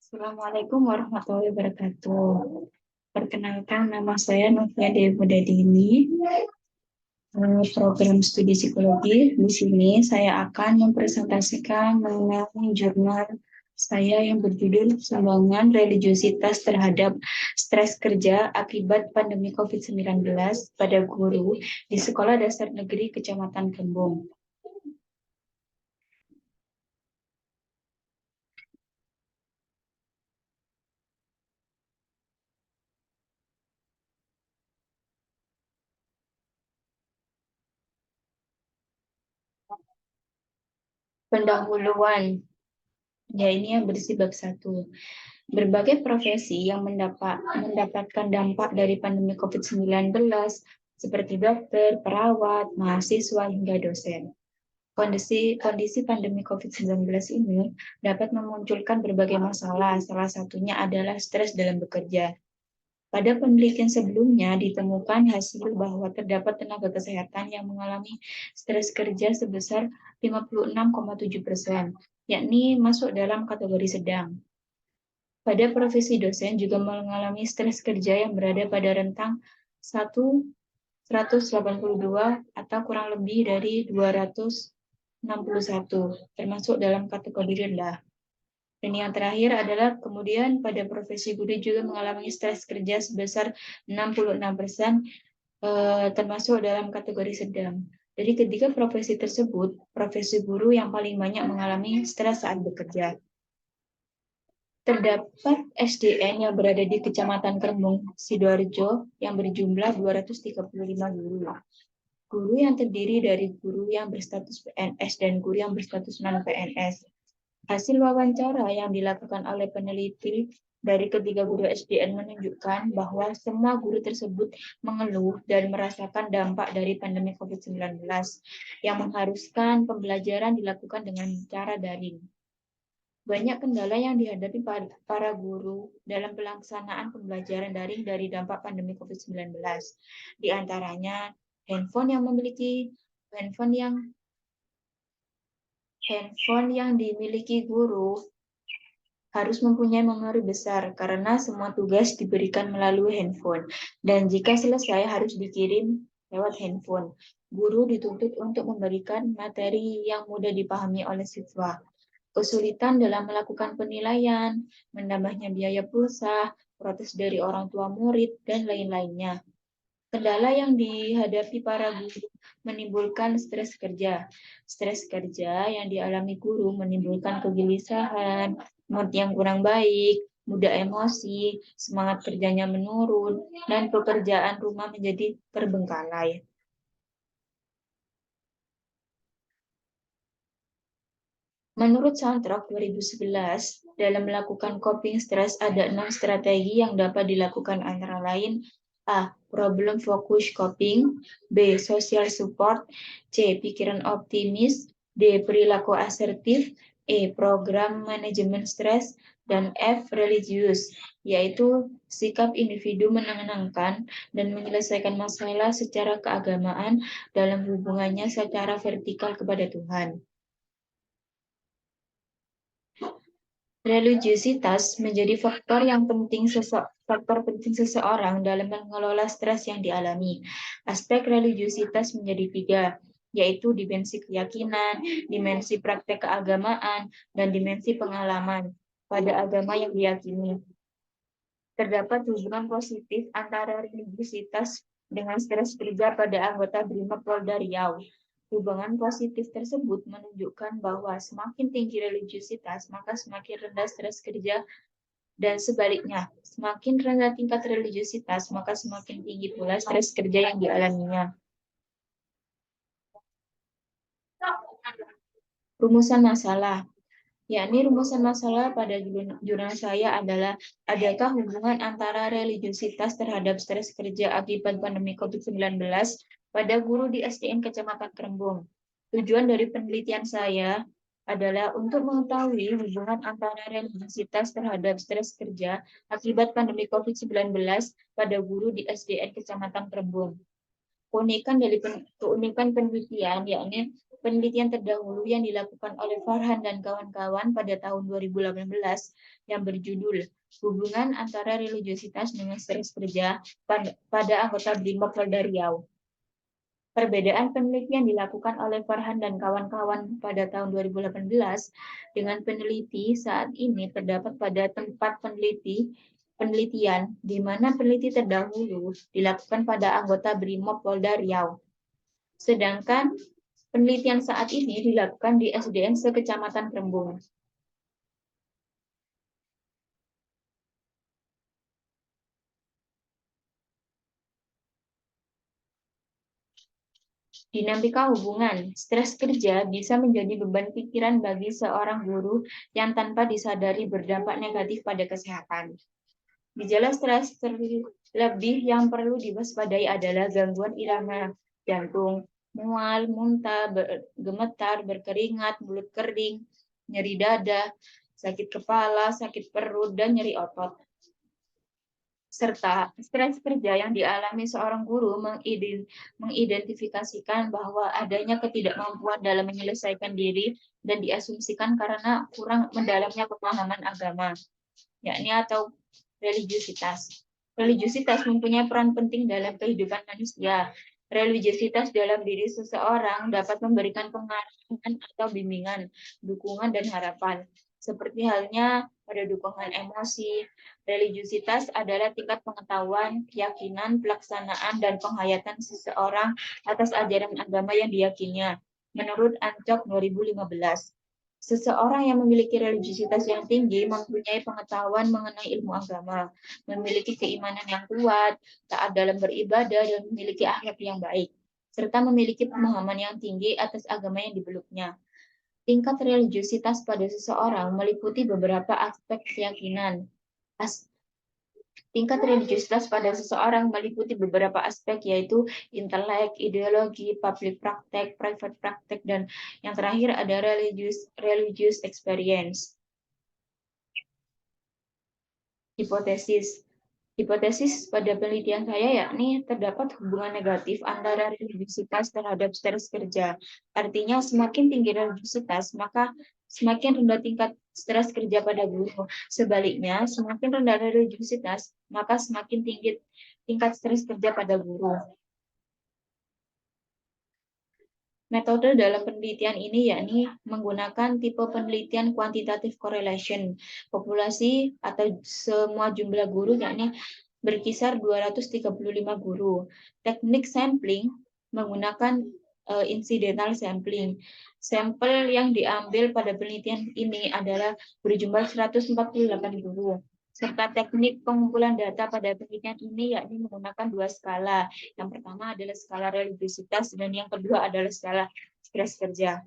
Assalamualaikum warahmatullahi wabarakatuh. Perkenalkan, nama saya Novia Dewi, program studi psikologi. Di sini saya akan mempresentasikan mengenai jurnal saya yang berjudul Sumbangan Religiositas Terhadap Stres Kerja Akibat Pandemi COVID-19 pada Guru di Sekolah Dasar Negeri Kecamatan Kembung. Pendahuluan, ya ini yang berisi bab 1. Berbagai profesi yang mendapatkan dampak dari pandemi COVID-19 seperti dokter, perawat, mahasiswa, hingga dosen. Kondisi pandemi COVID-19 ini dapat memunculkan berbagai masalah, salah satunya adalah stres dalam bekerja. Pada penelitian sebelumnya ditemukan hasil bahwa terdapat tenaga kesehatan yang mengalami stres kerja sebesar 56,7%, yakni masuk dalam kategori sedang. Pada profesi dosen juga mengalami stres kerja yang berada pada rentang 182 atau kurang lebih dari 261, termasuk dalam kategori rendah. Dan yang terakhir adalah kemudian pada profesi guru juga mengalami stres kerja sebesar 66%, termasuk dalam kategori sedang. Jadi ketiga profesi tersebut, profesi guru yang paling banyak mengalami stres saat bekerja. Terdapat SDN yang berada di Kecamatan Kerembung, Sidoarjo yang berjumlah 235 guru. Guru yang terdiri dari guru yang berstatus PNS dan guru yang berstatus non-PNS. Hasil wawancara yang dilakukan oleh peneliti dari ketiga guru SDN menunjukkan bahwa semua guru tersebut mengeluh dan merasakan dampak dari pandemi COVID-19 yang mengharuskan pembelajaran dilakukan dengan cara daring. Banyak kendala yang dihadapi para guru dalam pelaksanaan pembelajaran daring dari dampak pandemi COVID-19. Di antaranya, handphone yang dimiliki guru harus mempunyai memori besar karena semua tugas diberikan melalui handphone. Dan jika selesai harus dikirim lewat handphone. Guru dituntut untuk memberikan materi yang mudah dipahami oleh siswa. Kesulitan dalam melakukan penilaian, menambahnya biaya pulsa, protes dari orang tua murid, dan lain-lainnya. Kendala yang dihadapi para guru menimbulkan stres kerja. Stres kerja yang dialami guru menimbulkan kegelisahan, mood yang kurang baik, mudah emosi, semangat kerjanya menurun, dan pekerjaan rumah menjadi terbengkalai. Menurut Soundtrack 2011, dalam melakukan coping stress ada 6 strategi yang dapat dilakukan antara lain A. Problem focus coping, B. Social support, C. Pikiran optimis, D. Perilaku asertif, E. Program manajemen stres, dan F. Religius, yaitu sikap individu menenangkan dan menyelesaikan masalah secara keagamaan dalam hubungannya secara vertikal kepada Tuhan. Religiusitas menjadi faktor penting seseorang dalam mengelola stres yang dialami. Aspek religiusitas menjadi 3, yaitu dimensi keyakinan, dimensi praktek keagamaan, dan dimensi pengalaman pada agama yang diyakini. Terdapat hubungan positif antara religiusitas dengan stres kerja pada anggota BRIMAB Polda Riau. Hubungan positif tersebut menunjukkan bahwa semakin tinggi religiusitas, maka semakin rendah stres kerja, dan sebaliknya, semakin rendah tingkat religiusitas, maka semakin tinggi pula stres kerja yang dialaminya. Rumusan masalah. Yakni rumusan masalah pada jurnal saya adalah, adakah hubungan antara religiusitas terhadap stres kerja akibat pandemi COVID-19 pada guru di SDN Kecamatan Kerembung? Tujuan dari penelitian saya adalah untuk mengetahui hubungan antara religiusitas terhadap stres kerja akibat pandemi COVID-19 pada guru di SDN Kecamatan Kerembung. Keunikan penelitian yakni penelitian terdahulu yang dilakukan oleh Farhan dan kawan-kawan pada tahun 2018 yang berjudul Hubungan Antara Religiositas dengan Stres Kerja pada anggota BRIMOB Polda Riau. Perbedaan penelitian dilakukan oleh Farhan dan kawan-kawan pada tahun 2018 dengan peneliti saat ini terdapat pada tempat penelitian di mana peneliti terdahulu dilakukan pada anggota BRIMOB Polda Riau. Sedangkan penelitian saat ini dilakukan di SDN sekecamatan Rembung. Dinamika hubungan, stres kerja bisa menjadi beban pikiran bagi seorang guru yang tanpa disadari berdampak negatif pada kesehatan. Gejala stres terlebih yang perlu diwaspadai adalah gangguan irama jantung, mual, muntah, gemetar, berkeringat, mulut kering, nyeri dada, sakit kepala, sakit perut, dan nyeri otot. Serta stres kerja yang dialami seorang guru mengidentifikasikan bahwa adanya ketidakmampuan dalam menyelesaikan diri dan diasumsikan karena kurang mendalamnya pemahaman agama, yakni atau religiusitas. Religiusitas mempunyai peran penting dalam kehidupan manusia. Religiusitas dalam diri seseorang dapat memberikan pengarahan atau bimbingan, dukungan, dan harapan. Seperti halnya pada dukungan emosi, religiusitas adalah tingkat pengetahuan, keyakinan, pelaksanaan, dan penghayatan seseorang atas ajaran agama yang diyakininya. Menurut Ancok 2015. Seseorang yang memiliki religiusitas yang tinggi mempunyai pengetahuan mengenai ilmu agama, memiliki keimanan yang kuat, taat dalam beribadah, dan memiliki akhlak yang baik, serta memiliki pemahaman yang tinggi atas agama yang dipeluknya. Tingkat religiusitas pada seseorang meliputi beberapa aspek keyakinan. Tingkat religiusitas pada seseorang meliputi beberapa aspek, yaitu intelek, ideologi, public praktek, private praktek, dan yang terakhir ada religious experience. Hipotesis. Hipotesis pada penelitian saya yakni terdapat hubungan negatif antara religiusitas terhadap stres kerja. Artinya semakin tinggi religiusitas, maka semakin rendah tingkat stres kerja pada guru. Sebaliknya, semakin rendah religiusitas, maka semakin tinggi tingkat stres kerja pada guru. Metode dalam penelitian ini yakni menggunakan tipe penelitian quantitative correlation. Populasi atau semua jumlah guru yakni berkisar 235 guru. Teknik sampling menggunakan incidental sampling. Sampel yang diambil pada penelitian ini adalah berjumlah 148 guru. Serta teknik pengumpulan data pada penelitian ini yakni menggunakan dua skala. Yang pertama adalah skala religiusitas dan yang kedua adalah skala stres kerja.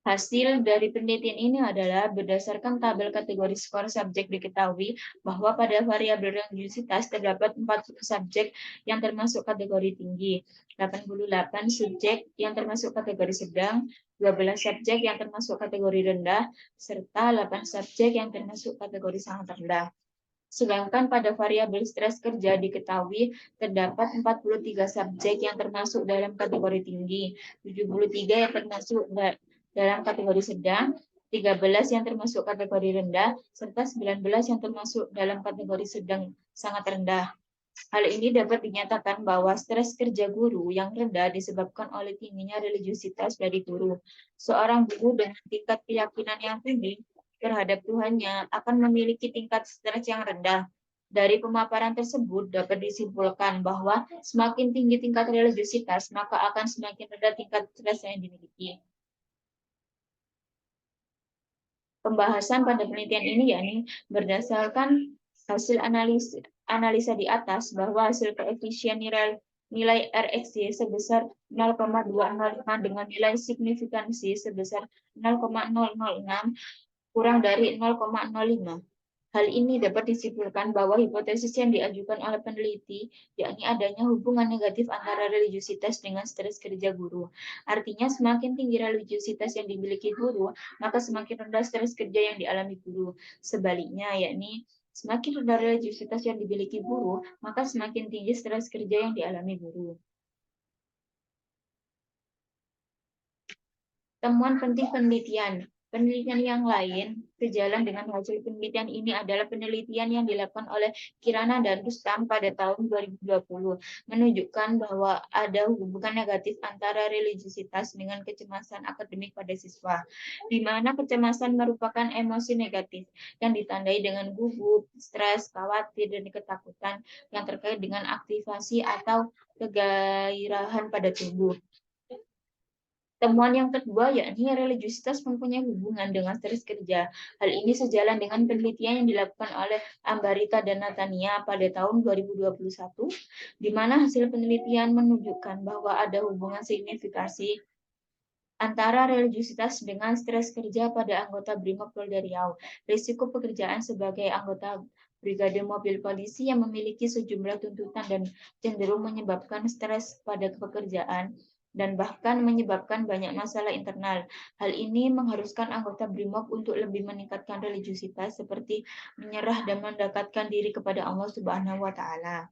Hasil dari penelitian ini adalah berdasarkan tabel kategori skor subjek diketahui bahwa pada variabel religiusitas terdapat 40 subjek yang termasuk kategori tinggi, 88 subjek yang termasuk kategori sedang, 12 subjek yang termasuk kategori rendah, serta 8 subjek yang termasuk kategori sangat rendah. Sedangkan pada variabel stres kerja diketahui terdapat 43 subjek yang termasuk dalam kategori tinggi, 73 yang termasuk dalam kategori sedang, 13 yang termasuk kategori rendah, serta 19 yang termasuk dalam kategori sedang sangat rendah. Hal ini dapat dinyatakan bahwa stres kerja guru yang rendah disebabkan oleh tingginya religiusitas dari guru. Seorang guru dengan tingkat keyakinan yang tinggi terhadap Tuhannya akan memiliki tingkat stres yang rendah. Dari pemaparan tersebut dapat disimpulkan bahwa semakin tinggi tingkat religiusitas, maka akan semakin rendah tingkat stres yang dimiliki. Pembahasan pada penelitian ini yakni berdasarkan hasil analisa di atas bahwa hasil koefisien nilai RxY sebesar 0,205 dengan nilai signifikansi sebesar 0,006 kurang dari 0,05. Hal ini dapat disimpulkan bahwa hipotesis yang diajukan oleh peneliti, yakni adanya hubungan negatif antara religiusitas dengan stres kerja guru. Artinya semakin tinggi religiusitas yang dimiliki guru, maka semakin rendah stres kerja yang dialami guru. Sebaliknya, yakni semakin rendah religiusitas yang dimiliki guru, maka semakin tinggi stres kerja yang dialami guru. Temuan penting penelitian. Penelitian yang lain sejalan dengan hasil penelitian ini adalah penelitian yang dilakukan oleh Kirana dan Rustam pada tahun 2020, menunjukkan bahwa ada hubungan negatif antara religiusitas dengan kecemasan akademik pada siswa, di mana kecemasan merupakan emosi negatif yang ditandai dengan gugup, stres, khawatir, dan ketakutan yang terkait dengan aktivasi atau kegairahan pada tubuh. Temuan yang kedua, yakni religiusitas mempunyai hubungan dengan stres kerja. Hal ini sejalan dengan penelitian yang dilakukan oleh Ambarita dan Natania pada tahun 2021, di mana hasil penelitian menunjukkan bahwa ada hubungan signifikasi antara religiusitas dengan stres kerja pada anggota Brimob Polda Riau. Risiko pekerjaan sebagai anggota Brigade Mobil Polisi yang memiliki sejumlah tuntutan dan cenderung menyebabkan stres pada pekerjaan dan bahkan menyebabkan banyak masalah internal. Hal ini mengharuskan anggota BRIMOB untuk lebih meningkatkan religiusitas seperti menyerah dan mendekatkan diri kepada Allah Subhanahu wa taala.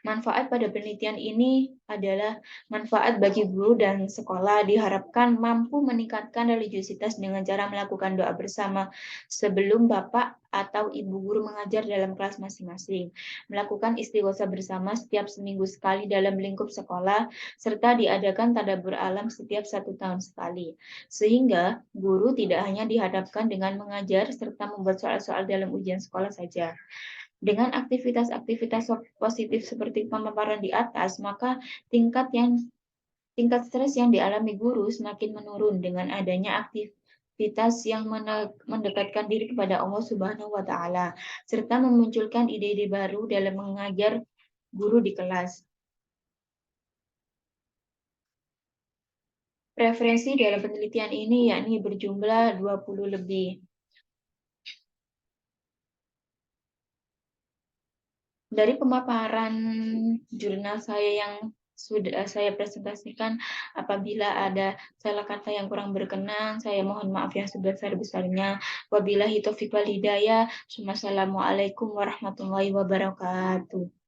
Manfaat pada penelitian ini adalah manfaat bagi guru dan sekolah diharapkan mampu meningkatkan religiusitas dengan cara melakukan doa bersama sebelum Bapak atau Ibu guru mengajar dalam kelas masing-masing, melakukan istighosa bersama setiap seminggu sekali dalam lingkup sekolah, serta diadakan tadabbur alam setiap 1 tahun sekali. Sehingga guru tidak hanya dihadapkan dengan mengajar serta membuat soal-soal dalam ujian sekolah saja. Dengan aktivitas-aktivitas positif seperti pemaparan di atas, maka tingkat stres yang dialami guru semakin menurun dengan adanya aktivitas yang mendekatkan diri kepada Allah Subhanahu wa taala serta memunculkan ide-ide baru dalam mengajar guru di kelas. Referensi dalam penelitian ini yakni berjumlah 20 lebih. Dari pemaparan jurnal saya yang sudah saya presentasikan, apabila ada salah kata yang kurang berkenan, saya mohon maaf yang sebesar-besarnya. Wabillahi taufiq wal hidayah. Wassalamualaikum warahmatullahi wabarakatuh.